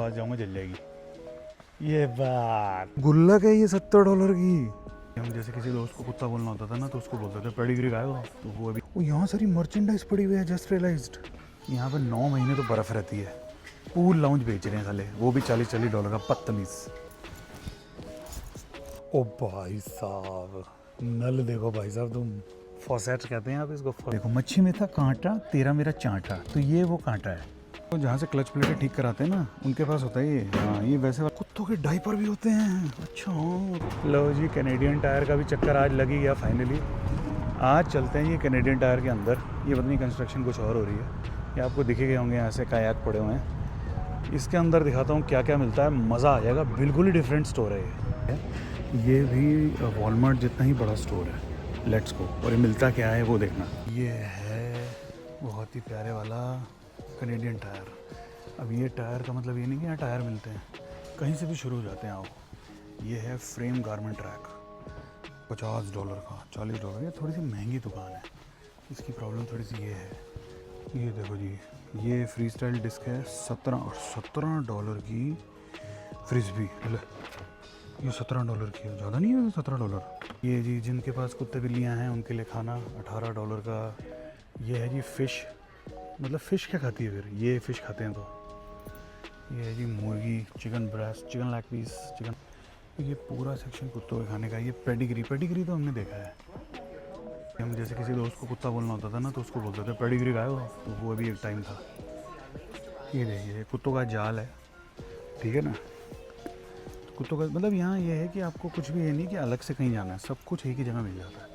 आ जाऊंगा चल जाएगी ये बात। गुल्लक है ये $70 की। हम जैसे किसी दोस्त को कुत्ता बोलना होता था ना तो उसको बोलते थे पेडिग्री खाएगा, तो वो अभी वो यहाँ सारी मर्चेंडाइज पड़ी हुई है। जस्ट रियलाइज्ड यहाँ पे 9 महीने तो बर्फ़ रहती है। पूल लाउंज बेच रहे हैं साले, वो भी $40 का बदतमीज। ओ भाई साहब नल देखो भाई साहब, तुम फॉसेट कहते हैं आप इसको। देखो मच्छी में था कांटा, तेरा मेरा चांटा, तो ये वो कांटा है। तो जहाँ से क्लच प्लेटें ठीक कराते हैं ना उनके पास होता है ये। हाँ ये वैसे कुत्तों के डायपर भी होते हैं। अच्छा लो जी, कैनेडियन टायर का भी चक्कर आज लग ही गया फाइनली। आज चलते हैं ये कैनेडियन टायर के अंदर। ये पता नहीं कंस्ट्रक्शन कुछ और हो रही है, ये आपको दिखे गए होंगे यहाँ से कायाक पड़े हुए हैं। इसके अंदर दिखाता हूँ क्या क्या मिलता है, मज़ा आ जाएगा। बिल्कुल ही डिफरेंट स्टोर है ये भी वॉलमार्ट जितना ही बड़ा स्टोर है। Let's go. और ये मिलता क्या है वो देखना। ये है बहुत ही प्यारे वाला कैनेडियन टायर। अब ये टायर का मतलब ये नहीं कि यहाँ टायर मिलते हैं, कहीं से भी शुरू हो जाते हैं। आओ, ये है फ्रेम गारमेंट ट्रैक, $50 का, $40। ये थोड़ी सी महंगी दुकान है। इसकी प्रॉब्लम थोड़ी सी ये है, ये देखो जी, ये फ्री स्टाइल डिस्क है $17 की। फ्रिस्बी ये $17 की है, ज़्यादा नहीं है $17। ये जी जिनके पास कुत्ते बिल्लियाँ हैं उनके लिए खाना $18 का। ये है जी फ़िश, मतलब फ़िश क्या खाती है फिर, ये फ़िश खाते हैं। तो ये है जी मुर्गी, chicken breast, chicken leg piece, chicken. ये पूरा सेक्शन कुत्तों के खाने का। ये पेडिग्री, पेडिग्री तो हमने देखा है। हम जैसे किसी दोस्त को कुत्ता बोलना होता था ना तो उसको बोलते थे पेडिग्री खाएगा, तो वो अभी एक टाइम था। ये देखिए कुत्तों का जाल है, ठीक है ना। कुत्तों का मतलब यहाँ ये है कि आपको कुछ भी ये नहीं कि अलग से कहीं जाना है, सब कुछ एक ही जगह मिल जाता है।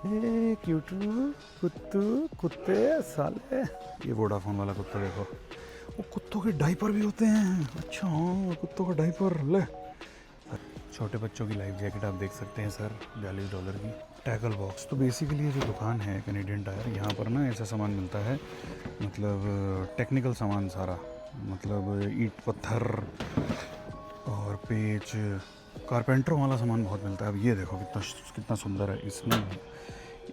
ये क्यूटू कुत्तू कुत्ते साले। ये वोडाफोन वाला कुत्ता देखो, वो कुत्तों के डायपर भी होते हैं। अच्छा हाँ, कुत्तों का डायपर ले। छोटे बच्चों की लाइफ जैकेट आप देख सकते हैं सर, $42 की। Tackle box. तो बेसिकली ये जो दुकान है कैनेडियन टायर, यहाँ पर ना ऐसा सामान मिलता है, मतलब टेक्निकल सामान सारा, मतलब ईंट पत्थर और पेच, कारपेंटरों वाला सामान बहुत मिलता है। अब ये देखो कितना कितना सुंदर है।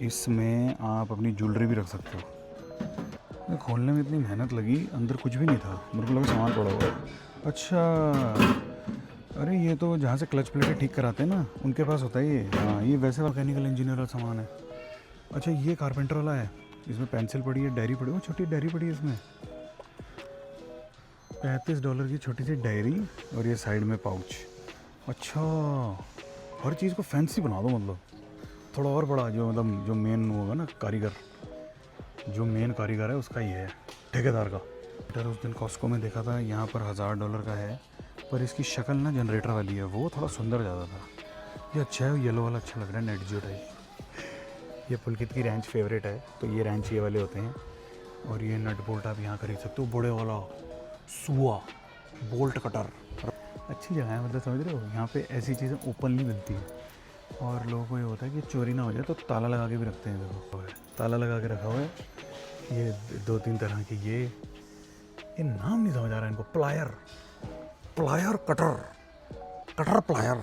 इसमें आप अपनी ज्वेलरी भी रख सकते हो। खोलने में इतनी मेहनत लगी, अंदर कुछ भी नहीं था, मेरे को लगा सामान पड़ा हुआ है। अच्छा अरे ये तो जहाँ से क्लच प्लेटें ठीक कराते हैं ना उनके पास होता है ये। हाँ ये वैसे मैकेनिकल इंजीनियर वाला सामान है। अच्छा ये कारपेंटर वाला है, इसमें पेंसिल पड़ी है, डायरी पड़ी है, वो छोटी डायरी पड़ी है इसमें। $35 की छोटी सी डायरी, और ये साइड में पाउच। अच्छा हर चीज़ को फैंसी बना दो, मतलब थोड़ा और बड़ा। जो मतलब जो मेन होगा ना कारीगर, जो मेन कारीगर है उसका ही है, ठेकेदार का। फिर उस दिन कॉस्को में देखा था, यहाँ पर $1000 का है, पर इसकी शक्ल ना जनरेटर वाली है, वो थोड़ा सुंदर ज़्यादा था। ये अच्छा है, येलो वाला अच्छा लग रहा है, नेट जियो टाइप। ये पुलकित की रेंच फेवरेट है, तो ये रेंच ये वाले होते हैं। और ये नट बोल्ट आप यहाँ खरीद सकते हो, बड़े वाला सुआ बोल्ट कटर। अच्छी जगह है, मतलब समझ रहे हो, यहाँ पे ऐसी चीज़ें ओपनली मिलती हैं। और लोगों को ये होता है कि चोरी ना हो जाए तो ताला लगा के भी रखते हैं। देखो ताला लगा के रखा हुआ है। ये 2-3 तरह के ये नाम नहीं समझ आ रहा है इनको। Plier, plier cutter, cutter plier.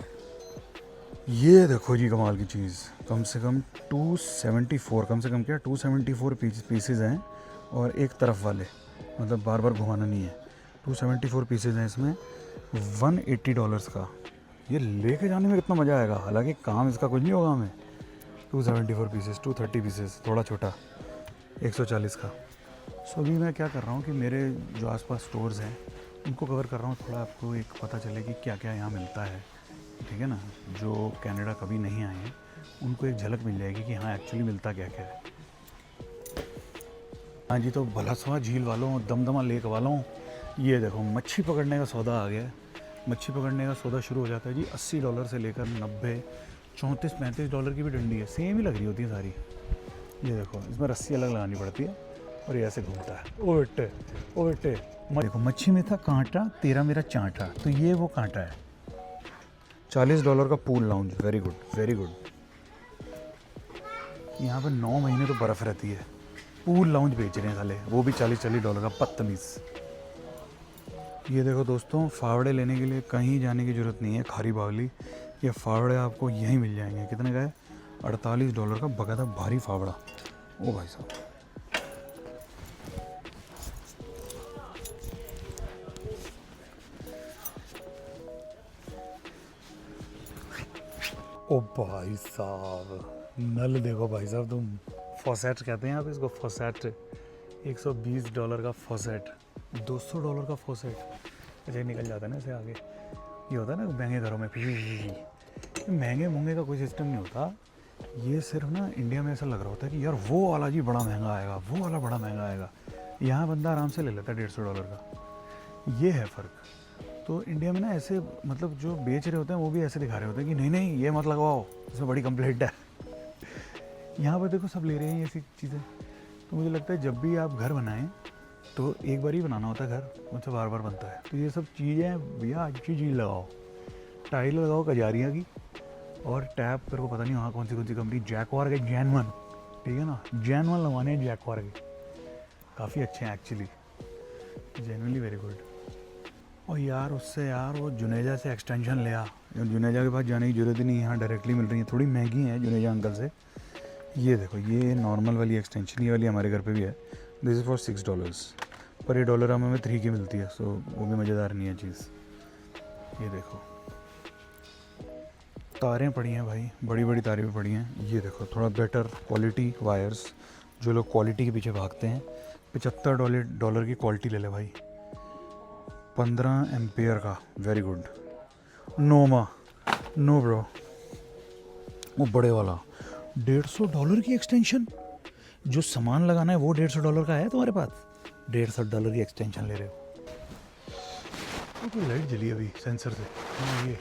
ये देखो जी कमाल की चीज़, कम से कम 274, कम से कम क्या 274 पीसेज हैं। और एक तरफ वाले, मतलब बार बार घुमाना नहीं है। 274 पीसेज हैं इसमें, $180 का। ये लेके जाने में कितना मज़ा आएगा, हालांकि काम इसका कुछ नहीं होगा हमें। 274 पीसेस, 230 पीसेस, थोड़ा छोटा, 140 का। सो अभी मैं क्या कर रहा हूँ कि मेरे जो आसपास स्टोर्स हैं उनको कवर कर रहा हूँ, थोड़ा आपको एक पता चले कि क्या क्या यहाँ मिलता है, ठीक है ना। जो कनाडा कभी नहीं आए हैं उनको एक झलक मिल जाएगी कि हाँ एक्चुअली मिलता क्या क्या है। हाँ जी, तो भलासवा झील वालों, दमदमा लेक वालों, ये देखो मच्छी पकड़ने का सौदा आ गया है। मच्छी पकड़ने का सौदा शुरू हो जाता है जी $80 से लेकर 90, $34-35 की भी डंडी है, सेम ही लग रही होती है सारी। ये देखो इसमें रस्सी अलग लगानी पड़ती है और ये ऐसे घूमता है। ओ बेटे देखो मच्छी में था कांटा, तेरा मेरा चांटा, तो ये वो कांटा है। $40 का pool lounge, very good very good. यहाँ पर 9 महीने तो बर्फ़ रहती है। पूल लाउंज बेच रहे हैं साले, वो भी $40 का बदतमीज़। ये देखो दोस्तों, फावड़े लेने के लिए कहीं जाने की ज़रूरत नहीं है, खारी बावली। ये फावड़े आपको यहीं मिल जाएंगे। कितने का है? $48 का बकायदा भारी फावड़ा। ओ भाई साहब, ओ भाई साहब नल देखो भाई साहब तुम, फॉसेट कहते हैं आप इसको, फॉसेट। $120 का फॉसेट, $200 का फॉसेट। अच्छा निकल जाता है ना इसे आगे, ये होता है ना महंगे घरों में महंगे महंगे का कोई सिस्टम नहीं होता। ये सिर्फ ना इंडिया में ऐसा लग रहा होता है कि यार वो वाला जी बड़ा महंगा आएगा, वो वाला बड़ा महंगा आएगा। यहाँ बंदा आराम से ले लेता है $150 का। ये है फ़र्क। तो इंडिया में ना ऐसे मतलब जो बेच रहे होते हैं वो भी ऐसे दिखा रहे होते हैं कि नहीं नहीं ये मत लगवाओ, इसमें बड़ी कंप्लेंट है। यहाँ पर देखो सब ले रहे हैं ऐसी चीज़ें। तो मुझे लगता है जब भी आप घर बनाएं तो एक बार ही बनाना होता है घर, मुझसे बार बार बनता है। तो ये सब चीज़ें भैया अच्छी चीज़ लगाओ, टाइल लगाओ कजारिया की, और टैप मेरे को पता नहीं वहाँ कौन सी कंपनी, जैकवार के जैनवन, ठीक है ना, जैनवन लगवाने हैं जैकवार के, काफ़ी अच्छे हैं एक्चुअली, जेन्युइनली वेरी गुड। और यार उससे यार वो जुनेजा से एक्सटेंशन ले आ, जुनेजा के पास जाने की ज़रूरत ही नहीं है, यहाँ डायरेक्टली मिल रही है, थोड़ी महंगी है जुनेजा अंकल से। ये देखो ये नॉर्मल वाली एक्सटेंशन, ये वाली हमारे घर पे भी है, दिस इज़ फॉर $6, पर ये डॉलर हमें 3 की मिलती है, सो वो भी मज़ेदार नहीं है चीज़। ये देखो तारें पड़ी हैं भाई, बड़ी बड़ी तारें भी पड़ी हैं। ये देखो थोड़ा बेटर क्वालिटी वायर्स, जो लोग क्वालिटी के पीछे भागते हैं। $75 की क्वालिटी ले ले भाई, 15 एम्पेयर का, वेरी गुड। नोमा, नो ब्रो, वो बड़े वाला $150 की एक्सटेंशन, जो सामान लगाना है वो $150 का है तुम्हारे पास, $150 की एक्सटेंशन ले रहे हो। तो लाइट जली अभी सेंसर से, हाँ ये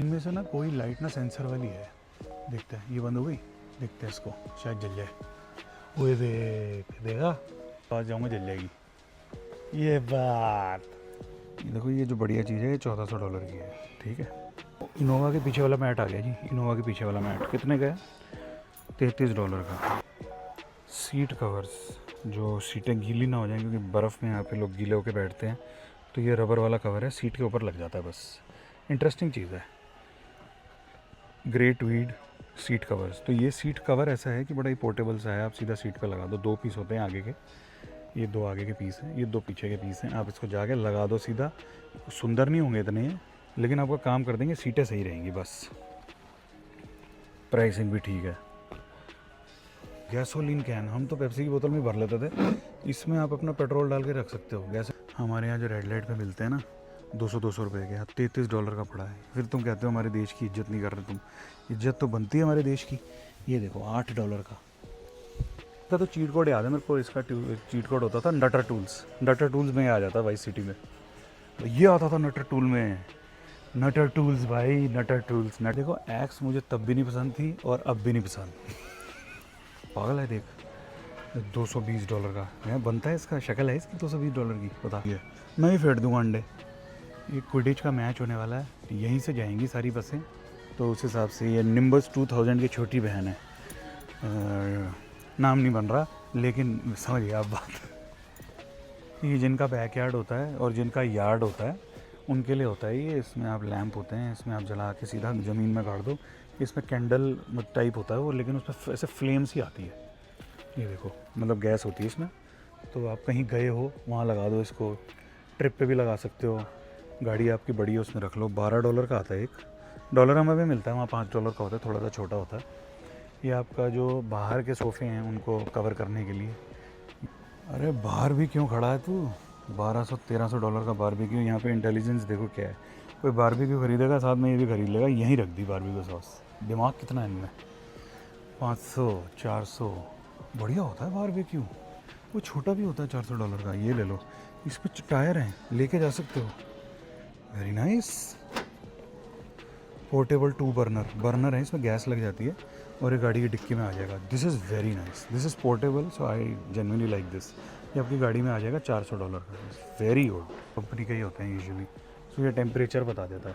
इनमें से ना कोई लाइट ना सेंसर वाली है, देखते हैं, ये बंद हो गई, देखते हैं इसको, शायद जल जाए। वो देखा आ जाऊँगा जल जाएगी ये बात। ये देखो ये जो बढ़िया चीज़ है ये $1400 की है, ठीक है। इनोवा के पीछे वाला मैट आ गया जी, इनोवा के पीछे वाला मैट कितने का है, $33 का। सीट कवर्स, जो सीटें गीली ना हो जाएं, क्योंकि बर्फ़ में यहाँ पे लोग गीले होकर बैठते हैं, तो ये रबर वाला कवर है, सीट के ऊपर लग जाता है बस। इंटरेस्टिंग चीज़ है, ग्रेट वीड सीट कवर्स। तो ये सीट कवर ऐसा है कि बड़ा ही पोर्टेबल सा है, आप सीधा सीट पे लगा दो, 2 पीस होते हैं आगे के, ये 2 आगे के पीस हैं, ये 2 पीछे के पीस हैं, आप इसको जाके लगा दो सीधा। सुंदर नहीं होंगे इतने, लेकिन आपका काम कर देंगे, सीटें सही रहेंगी बस। प्राइसिंग भी ठीक है। गैसोलीन कैन, हम तो पेप्सी की बोतल में भर लेते थे, इसमें आप अपना पेट्रोल डाल के रख सकते हो। गैस हमारे यहाँ जो रेड लाइट पे मिलते हैं ना, 200 रुपये के, $33 का पड़ा है। फिर तुम कहते हो हमारे देश की इज्जत नहीं कर रहे तुम, इज्जत तो बनती है हमारे देश की। ये देखो $8 का। तो चीट कोड याद है मेरे को, इसका चीट कोड होता था नटर टूल्स, नटर टूल्स में आ जाता वाइस सिटी में, तो ये आता था नटर टूल में, नटर टूल्स भाई, नटर टूल्स। देखो एक्स मुझे तब भी नहीं पसंद थी और अब भी नहीं पसंद, पागल है देख। $220 का है, बनता है इसका, शक्ल है इसकी $220 की, बता। ये मैं ही फेंट दूँगा अंडे। ये क्विडिच का मैच होने वाला है, यहीं से जाएंगी सारी बसें, तो उस हिसाब से ये निम्बस 2000 की छोटी बहन है, नाम नहीं बन रहा लेकिन समझिए आप बात। ये जिनका बैकयार्ड होता है और जिनका यार्ड होता है उनके लिए होता है ये। इसमें आप लैंप होते हैं, इसमें आप जला के सीधा ज़मीन में गाड़ दो, इसमें कैंडल टाइप होता है वो, लेकिन उसमें ऐसे फ्लेम सी आती है। ये देखो मतलब गैस होती है इसमें, तो आप कहीं गए हो वहाँ लगा दो इसको, ट्रिप पे भी लगा सकते हो, गाड़ी आपकी बड़ी है उसमें रख लो। $12 का आता है, $1 हमें भी मिलता है, वहाँ $5 का होता है, थोड़ा सा छोटा होता है। ये आपका जो बाहर के सोफ़े हैं उनको कवर करने के लिए। अरे बाहर भी क्यों खड़ा है तू, $1200-1300 का बारबेक्यू। यहाँ पे इंटेलिजेंस देखो क्या है, कोई बारबेक्यू खरीदेगा साथ में ये भी खरीद लेगा, यहीं रख दी बारबेक्यू सॉस। दिमाग कितना है इनमें, 500-400, बढ़िया होता है बारबेक्यू। वो छोटा भी होता है $400 का, ये ले लो। इस पर टायर हैं, लेके जा सकते हो, वेरी नाइस। पोर्टेबल 2 बर्नर है, इसमें गैस लग जाती है और ये गाड़ी की डिक्की में आ जाएगा। This is very nice, this is portable, so I genuinely like this. ये आपकी गाड़ी में आ जाएगा $400 का, वेरी गुड। कंपनी के ही होते हैं यूजुअली। सो ये टेम्परेचर बता देता है,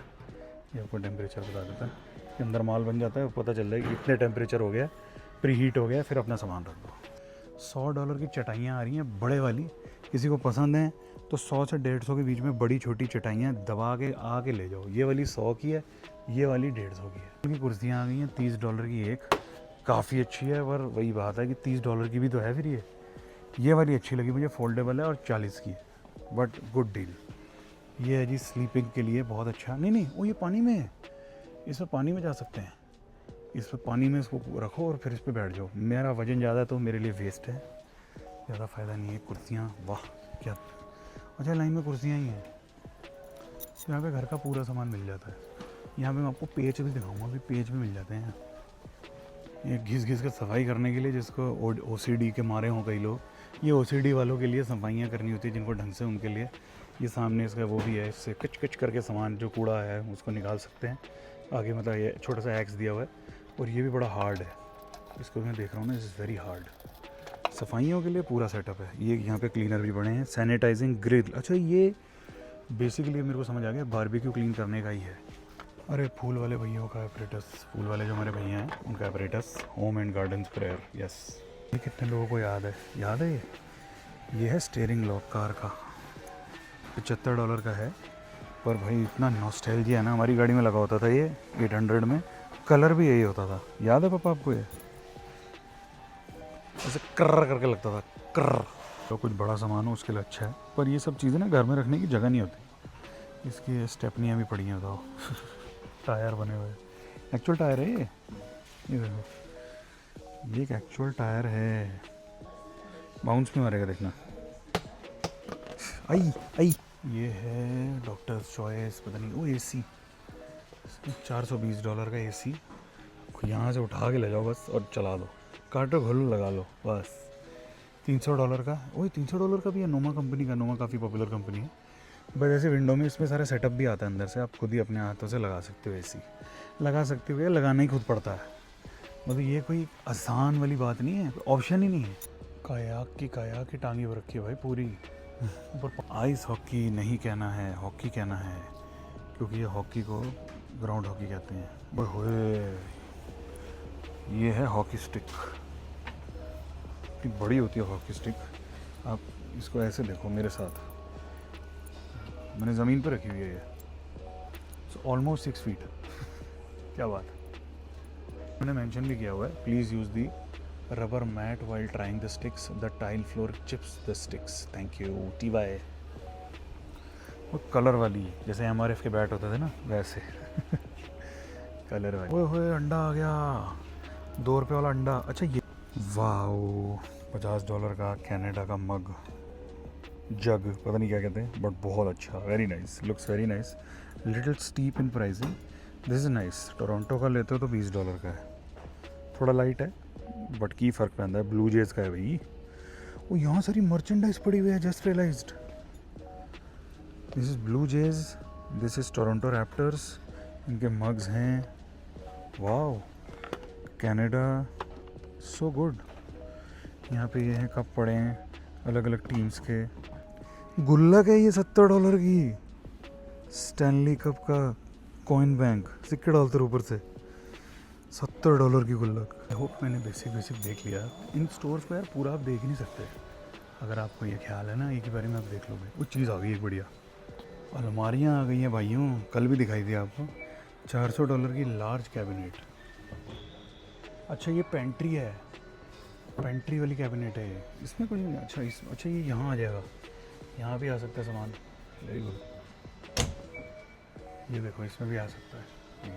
ये आपको टेम्परेचर बता देता है कि अंदर माल बन जाता है, पता चल जाएगा कि इतने टेम्परेचर हो गया, प्री हीट हो गया, फिर अपना सामान रख दो। $100 की चटाइयाँ आ रही हैं बड़े वाली, किसी को पसंद है तो 100 से 150 के बीच में बड़ी छोटी चटाइयाँ दबा के आके ले जाओ। ये वाली 100 की है, ये वाली 150 की है। उनकी कुर्सियाँ आ गई हैं $30 की एक, काफ़ी अच्छी है, पर वही बात है कि $30 की भी तो है फिर। ये वाली अच्छी लगी मुझे, फोल्डेबल है और 40 की है, बट गुड डील। ये है जी स्लीपिंग के लिए बहुत अच्छा। नहीं नहीं, वो ये पानी में है, इसमें पानी में जा सकते हैं, इस पर पानी में इसको रखो और फिर इस पर बैठ जाओ। मेरा वज़न ज़्यादा है तो मेरे लिए वेस्ट है, ज़्यादा फ़ायदा नहीं है। कुर्सियाँ वाह क्या, अच्छा लाइन में कुर्सियाँ ही हैं। तो यहाँ पे घर का पूरा सामान मिल जाता है। यहाँ पे मैं आपको पेच भी दिखाऊंगा, अभी पेच भी मिल जाते हैं। ये घिस घिस कर सफाई करने के लिए, जिसको OCD के मारे हों कई लोग, ये OCD वालों के लिए सफाइयाँ करनी होती है जिनको ढंग से, उनके लिए। ये सामने इसका वो भी है, इससे कच कच करके सामान जो कूड़ा है उसको निकाल सकते हैं। आगे मतलब ये छोटा सा एक्स दिया हुआ है, और ये भी बड़ा हार्ड है, इसको मैं देख रहा हूँ ना, इज़ वेरी हार्ड। सफाइयों के लिए पूरा सेटअप है। ये यहाँ पे क्लीनर भी बने हैं, सैनिटाइजिंग ग्रिल। अच्छा ये बेसिकली मेरे को समझ आ गया, बारबेक्यू क्लीन करने का ही है। अरे फूल वाले भैया का एपरेटस, फूल वाले जो हमारे भैया हैं उनका apparatus, home and garden sprayer. Yes, ये कितने लोगों को याद है ये है स्टीयरिंग लॉक कार का, $75 का है। पर भाई इतना नॉस्टैल्जिया है ना, हमारी गाड़ी में लगा होता था ये 800 में, कलर भी यही होता था। याद है पापा आपको? ये ऐसे कर्र करके लगता था, कर्र। तो कुछ बड़ा सामान हो उसके लिए अच्छा है, पर ये सब चीज़ें ना घर में रखने की जगह नहीं होती। इसकी स्टेपनियाँ भी पड़ी हैं, बताओ। टायर बने हुए, एक्चुअल टायर है ये देखो, ये एक एक्चुअल टायर है। बाउंस में मारेगा देखना। आई आई, ये है डॉक्टर्स चॉइस, पता नहीं वो AC, $420 का AC। यहाँ से उठा के ले जाओ बस और चला दो, काटो खोलो लगा लो बस। $300 का, वही $300 का भी है, नोमा कंपनी का। नोमा काफ़ी पॉपुलर कंपनी है। बस ऐसे विंडो में इसमें सारा सेटअप भी आता है अंदर से, आप खुद ही अपने हाथों से लगा सकते हो। AC लगा सकते हो, या लगाना ही खुद पड़ता है। मतलब ये कोई आसान वाली बात नहीं है, ऑप्शन ही नहीं है। कायाक की टांगी हो रखी है भाई पूरी। ऊपर आइस हॉकी नहीं कहना है, हॉकी कहना है, क्योंकि ये हॉकी को ग्राउंड हॉकी कहते हैं। ओए ये है हॉकी स्टिक, इतनी बड़ी होती है हॉकी स्टिक। आप इसको ऐसे देखो मेरे साथ, मैंने ज़मीन पर रखी हुई है ये, ऑलमोस्ट 6 फीट। क्या बात है। मैंने मेंशन भी किया हुआ है, please use the rubber mat while trying the sticks, the tile floor chips the sticks, thank you TY। वो कलर वाली, जैसे MRF के बैट होते थे ना वैसे। कलर वाली। ओए होए अंडा आ गया, $2 वाला अंडा। अच्छा ये वाओ, $50 का कनाडा का मग, जग, पता नहीं क्या कहते हैं, बट बहुत अच्छा, very nice, looks very nice. Little steep in pricing, this is nice. Toronto का लेते हो तो $20 का है, थोड़ा लाइट है बट की फ़र्क पैदा है। ब्लू जेज का है भाई। वो यहाँ सारी मर्चेंडाइज पड़ी हुई है, just realised. This is Blue Jays, this is Toronto Raptors, इनके मग्स हैं। Wow, Canada, so good. यहाँ पे ये हैं कप पड़े हैं अलग अलग टीम्स के। गुल्लक है ये $70 की, स्टैनली कप का कॉइन बैंक, सिक्के डालते ऊपर से। $70 की गुल्लक। आई होप मैंने बेसिक देख लिया। इन स्टोर्स को यार पूरा आप देख नहीं सकते, अगर आपको ये ख्याल है ना, एक ही बारे में आप देख लोगे। कुछ चीज़ आ गई एक बढ़िया, अलमारियाँ आ गई हैं भाइयों, कल भी दिखाई थी आपको। $400 की लार्ज कैबिनेट। अच्छा ये पेंट्री है, पेंट्री वाली कैबिनेट है ये, इसमें कुछ नहीं। अच्छा ये यहाँ आ जाएगा, यहाँ भी आ सकता है सामान, वेरी गुड। ये देखो इसमें भी आ सकता है,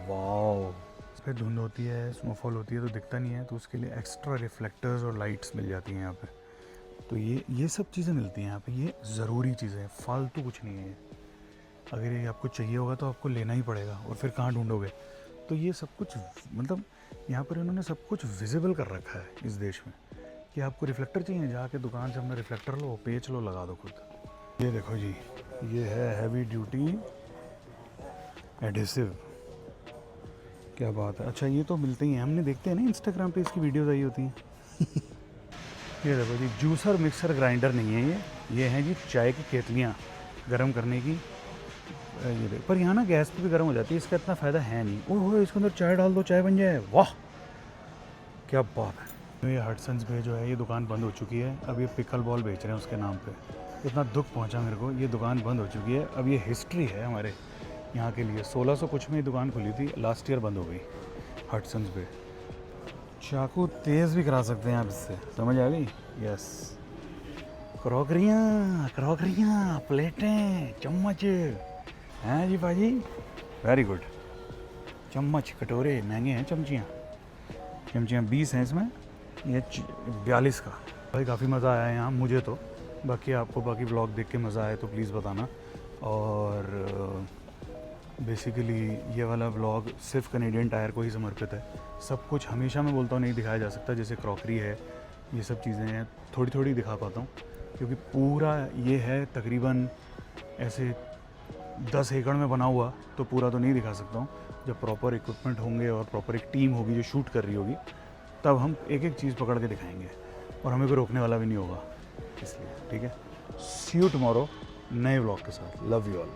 वाओ। इस पर धुंध होती है, स्नोफॉल होती है तो दिखता नहीं है, तो उसके लिए एक्स्ट्रा रिफ्लेक्टर्स और लाइट्स मिल जाती हैं यहाँ पे। तो ये सब चीज़ें मिलती हैं यहाँ पे, ये ज़रूरी चीज़ें हैं, फालतू कुछ नहीं है ये। अगर ये आपको चाहिए होगा तो आपको लेना ही पड़ेगा, और फिर कहाँ ढूंढोगे। तो ये सब कुछ मतलब यहाँ पर इन्होंने सब कुछ विजिबल कर रखा है इस देश में, कि आपको रिफ्लेक्टर चाहिए, जाके दुकान से अपना रिफ्लेक्टर लो, पेच लो, लगा दो खुद। ये देखो जी, ये है हैवी ड्यूटी एडहेसिव, क्या बात है। अच्छा ये तो मिलते ही हैं, हमने देखते हैं ना इंस्टाग्राम पे इसकी वीडियोस आई होती हैं। ये देखो जी, जूसर मिक्सर ग्राइंडर नहीं है ये हैं जी चाय की केतलियाँ गर्म करने की। ये देखो, पर यहाँ ना गैस पे भी गर्म हो जाती है, इसका इतना फ़ायदा है नहीं। ओह इसके अंदर चाय डाल दो, चाय बन जाए, वाह क्या बात है। ये हटसन्स पे जो है ये दुकान बंद हो चुकी है, अब ये पिकल बॉल बेच रहे हैं उसके नाम पे। इतना दुख पहुँचा मेरे को, ये दुकान बंद हो चुकी है। अब ये हिस्ट्री है हमारे यहाँ के लिए। 1600 कुछ में ये दुकान खुली थी, लास्ट ईयर बंद हो गई हटसन्स पे। चाकू तेज़ भी करा सकते हैं आप इससे, समझ आ गई? यस। क्रॉकरियाँ, प्लेटें, चम्मच हैं जी भाजी, वेरी गुड। चम्मच कटोरे महंगे हैं, चमचियाँ चमचियाँ 20 हैं इसमें, ये 42 का। भाई काफ़ी मज़ा आया यहाँ मुझे तो, बाकी आपको बाकी व्लॉग देख के मज़ा आया तो प्लीज़ बताना। और बेसिकली ये वाला व्लॉग सिर्फ कनेडियन टायर को ही समर्पित है। सब कुछ हमेशा मैं बोलता हूँ नहीं दिखाया जा सकता, जैसे क्रॉकरी है, ये सब चीज़ें हैं, थोड़ी थोड़ी दिखा पाता हूँ क्योंकि पूरा ये है तकरीबन ऐसे 10 एकड़ में बना हुआ, तो पूरा तो नहीं दिखा सकता हूँ। जब प्रॉपर इक्विपमेंट होंगे और प्रॉपर एक टीम होगी जो शूट कर रही होगी, तब हम एक एक चीज़ पकड़ के दिखाएंगे और हमें कोई रोकने वाला भी नहीं होगा, इसलिए ठीक है। सी यू टुमारो नए व्लॉग के साथ। Love you all.